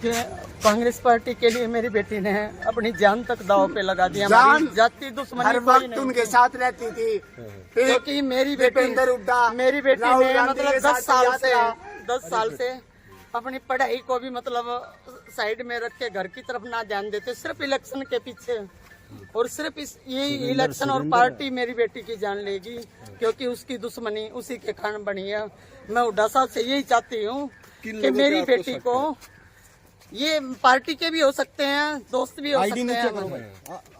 कि कांग्रेस पार्टी के लिए मेरी बेटी ने अपनी जान तक दांव पे लगा दिया। जाति दुश्मनी हर वक्त उनके साथ रहती थी, क्योंकि मेरी बेटी ने मतलब 10 साल से अपनी पढ़ाई को भी मतलब साइड में रख के घर की तरफ ना ध्यान देते, सिर्फ इलेक्शन के पीछे, और सिर्फ यही इलेक्शन और पार्टी मेरी बेटी की जान लेगी, क्योंकि उसकी दुश्मनी उसी के कारण बनी है। मैं हुड्डा साहब से यही चाहती हूँ कि मेरी बेटी को, ये पार्टी के भी हो सकते हैं, दोस्त भी हो सकते हैं,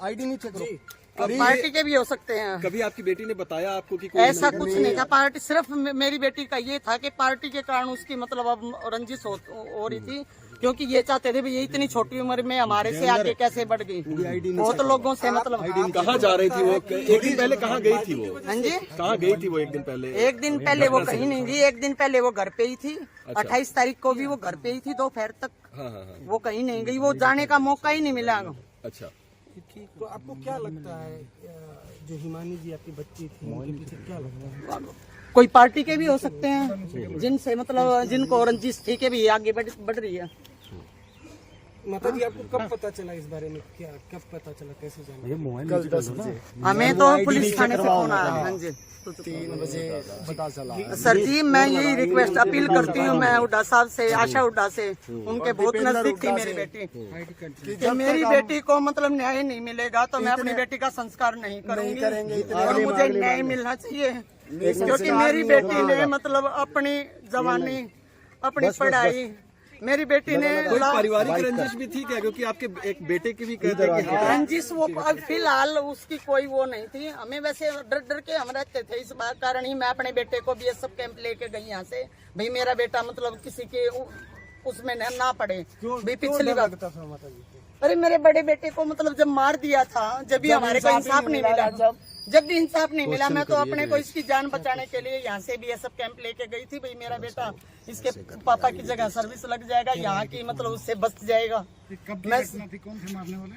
आईडी नहीं चेक करो, पार्टी के भी हो सकते हैं। कभी आपकी बेटी ने बताया आपको कि ऐसा कुछ नहीं था, पार्टी सिर्फ मेरी बेटी का ये था कि पार्टी के कारण उसकी मतलब अब रंजिश हो रही थी, क्योंकि ये चाहते थे भी ये इतनी छोटी उम्र में हमारे से आगे कैसे बढ़ गई। बहुत लोगों से मतलब कहाँ जा रही थी वो? एक दिन पहले कहाँ गई थी वो? हाँ जी, कहाँ गई थी वो एक दिन पहले? एक दिन पहले वो कहीं नहीं गई, एक दिन पहले वो घर पे ही थी। 28 तारीख को भी वो घर पे ही थी, दोपहर तक। हाँ। वो कहीं नहीं गई, वो जाने का मौका ही नहीं मिला। अच्छा, तो आपको क्या लगता है, जो हिमानी जी आपकी बच्ची थी, उनके पीछे क्या लगता है? कोई पार्टी के भी हो सकते हैं, जिनसे मतलब जिनको रंजिश थी के भी आगे बढ़ रही है। माता जी, आपको कब पता चला इस बारे में? क्या कब पता चला, कैसे जाना? कल 10 बजे हमें तो पुलिस थाने से फोन आया। हाँ जी, 3 बजे पता चला। सर जी, मैं यही रिक्वेस्ट अपील करती हूँ, मैं हुड्डा साहब से, आशा हुड्डा से, उनके बहुत नजदीक थी मेरी बेटी, कि मेरी बेटी को मतलब न्याय नहीं मिलेगा तो मैं अपनी बेटी का संस्कार नहीं करूँगी, और मुझे न्याय मिलना चाहिए, क्योंकि मेरी बेटी ने मतलब अपनी जवानी, अपनी पढ़ाई, मेरी बेटी ने कोई पारिवारिक रंजिश भी थी क्या? क्योंकि आपके एक बेटे की भी कहते हैं कि रंजिश वो फिलहाल उसकी कोई वो नहीं थी। हमें वैसे डर के हम रहते थे, इस बात कारण ही मैं अपने बेटे को BSF कैंप लेके गई यहाँ से, भाई मेरा बेटा मतलब किसी के उसमें ना पड़े। भाई पिछली बार अरे मेरे बड़े बेटे को मतलब जब मार दिया था, जब भी हमारे को इंसाफ नहीं मिला, जब भी इंसाफ नहीं मिला, मैं तो अपने को इसकी जान बचाने के लिए यहाँ से BSF कैंप लेके गई थी। भाई मेरा बेटा इसके पापा की जगह सर्विस लग जाएगा, यहाँ की मतलब उससे बच जाएगा। मैं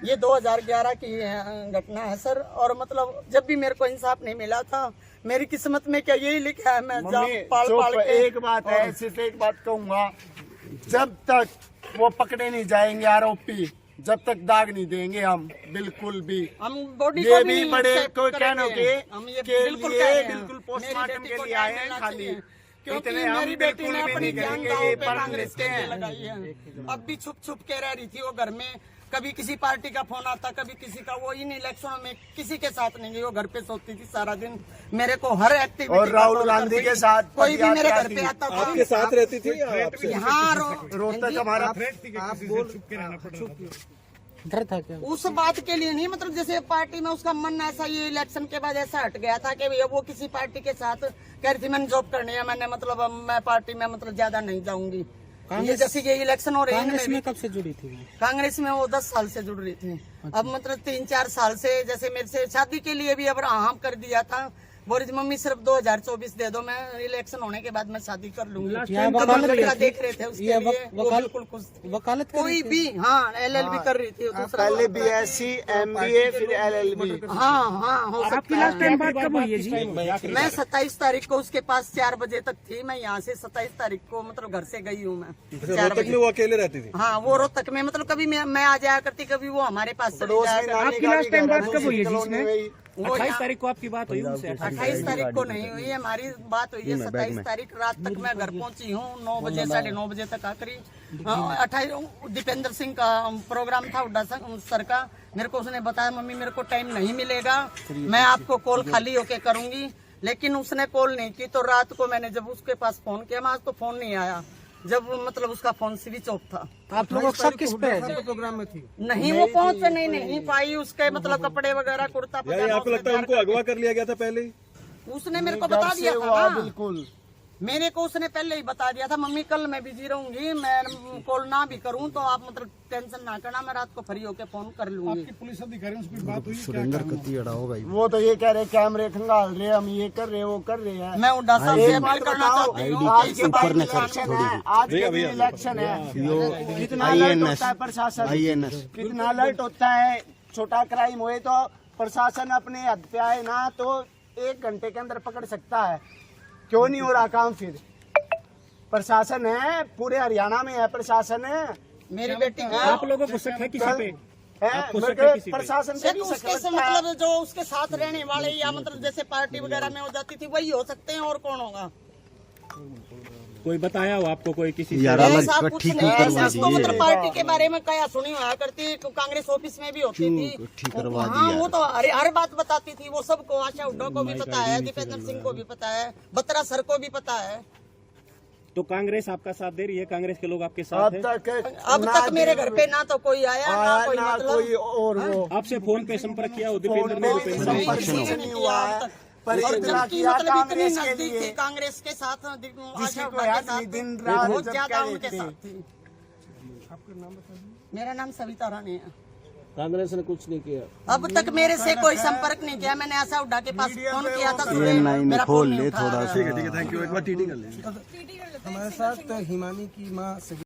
ये 2011 की घटना है सर, और मतलब जब भी मेरे को इंसाफ नहीं मिला था, मेरी किस्मत में क्या यही लिखा है, मैं पाल के। एक बात है, सिर्फ एक बात कहूँगा, जब तक वो पकड़े नहीं जाएंगे आरोपी, जब तक दाग नहीं देंगे हम बिल्कुल भी, हम बॉडी ये को भी बड़े कोई कहने के लिए बिल्कुल पोस्टमार्टम के लिए आए हैं खाली, क्योंकि इतने हम मेरी बेटी ने बिल्कुल भी अपनी नहीं जान करेंगे। दांव ये पे पढ़ कांग्रेस लेते के हैं, लगाई है। अब भी छुप के रह रही थी वो घर में, कभी किसी पार्टी का फोन आता, कभी किसी का। वो इन इलेक्शनों में किसी के साथ नहीं गई, वो घर पे सोती थी सारा दिन। मेरे को हर एक्टिविटी, और राहुल गांधी के साथ कोई भी मेरे घर पे आता था, आपके साथ रहती थी या आपसे? यहाँ रोहतक हमारा डर था क्या? उस बात के लिए नहीं, मतलब जैसे पार्टी में उसका मन ऐसा, ये इलेक्शन के बाद ऐसा हट गया था कि भैया वो किसी पार्टी के साथ कह रही थी मैंने जॉब करनी है, मैंने मतलब मैं पार्टी में मतलब ज्यादा नहीं जाऊंगी। ये जैसे ये इलेक्शन हो रही है, कांग्रेस में कब से जुड़ी थी? कांग्रेस में वो 10 साल से जुड़ रही थी। अब मतलब 3-4 साल से, जैसे मेरे से शादी के लिए भी अब हाँ कर दिया था, बोली मम्मी सिर्फ 2024 दे दो, मैं इलेक्शन होने के बाद मैं शादी कर लूंगी। देख रहे थे उसके लिए, वो बिल्कुल खुश थी। वकालत कोई भी, हाँ LLB कर रही थी पहले BSc MBA फिर LLB। हाँ हो सकता है। बात कब हुई है जी? मैं 27 तारीख को उसके पास 4 बजे तक थी। मैं यहाँ से 27 तारीख को मतलब घर से गई हूँ मैं 4 रोहतक में वो अकेले रहती थी? हाँ, वो रोहतक में, मतलब कभी मैं आ जाया करती, कभी वो हमारे पास चली जाया करती। आपकी लास्ट टाइम बात कब हुई है जिसमें? वो 28 तारीख को आपकी बात हुई उनसे? 28 तारीख को नहीं हुई, हमारी बात हुई है 27 तारीख रात तक। मैं घर पहुंची हूँ 9 बजे, 9:30 बजे तक आखिरी। 28 दीपेंद्र सिंह का प्रोग्राम था हुड्डा सर का। मेरे को उसने बताया मम्मी मेरे को टाइम नहीं मिलेगा, मैं आपको कॉल खाली होके करूंगी, लेकिन उसने कॉल नहीं की। तो रात को मैंने जब उसके पास फोन किया, आज तो फोन नहीं आया, जब मतलब उसका फोन स्विच ऑफ था। आप लोग सब किस पे प्रोग्राम में थी? नहीं, वो पहुंच नहीं पाई, उसके मतलब कपड़े वगैरह, कुर्ता पजामा। आपको लगता है उनको अगवा कर लिया गया था पहले ही? उसने मेरे को बता दिया था ना, बिल्कुल मेरे को उसने पहले ही बता दिया था, मम्मी कल मैं बिजी रहूंगी, मैं कॉल ना भी करूं तो आप मतलब टेंशन ना करना, मैं रात को फ्री होके फोन कर लूंगी। पुलिस अधिकारियों से बात हुई? सुरेंद्र कत्ती अड़ा होगा, वो तो ये कह रहे कैमरे खंगाल रहे, हम ये कर रहे वो कर रहे हैं। मैं हुड्डा साहब से अपील करना चाहती हूँ, आज के बाद इलेक्शन है, कितना अलर्ट होता है प्रशासन, कितना अलर्ट होता है। छोटा क्राइम हुए तो प्रशासन अपने हद पे आए ना तो 1 घंटे के अंदर पकड़ सकता है। क्यों नहीं हो रहा काम? फिर प्रशासन है, पूरे हरियाणा में है प्रशासन है, मेरी बेटी को आप लोगों को शक है किसी पे? आपको शक है मेरे किसी पे? प्रशासन पे सिर्फ भी शक उसके से लगता है। मतलब जो उसके साथ रहने वाले या मतलब जैसे पार्टी वगैरह में हो जाती थी वही हो सकते हैं, और कौन होगा? कोई बताया हो आपको कोई किसी से? यार अलग ऐसा कुछ इकट्ठी नहीं क्यों है, करवा इसको मतलब दिए? पार्टी के बारे में क्या सुनी हुआ करती, कांग्रेस ऑफिस में भी होती थी। इकट्ठी करवा हाँ दिया। वो तो हर बात बताती थी, वो सबको, आशा हुड्डा को भी पता है, दीपेंद्र सिंह को भी पता है, बत्रा सर को भी पता है। तो कांग्रेस आपका साथ दे रही है? कांग्रेस के लोग आपके साथ अब हैं? अब तक मेरे घर पे ना तो कोई आया ना कोई ना कोई मतलब और वो आपसे फोन पे संपर्क किया हो फोन दीपेंद्र ने? पे भूपेंद्र ने? संपर्क नहीं हुआ है, पर और इतना जबकि किया मतलब इतनी कांग्रेस के नजदीक थी लिए कांग्रेस के साथ, आशा किसी को हुड्डा के याद साथ नहीं, दिन रात बहुत जब ज्यादा क्या उनके रहते। साथ थी। आपका नाम बता दीजिए। मेरा नाम सविता रानी है। कांग्रेस ने कुछ नहीं किया। अब तक मेरे से कोई संपर्क नहीं किया। मैंने आशा हुड्डा के पास फोन किया था, ये नहीं मेरा खोल फोन नहीं ले उठाया। थोड़ा सा। Thank you. एक बार टीटी कर लेंगे। हमारे साथ हिमानी की माँ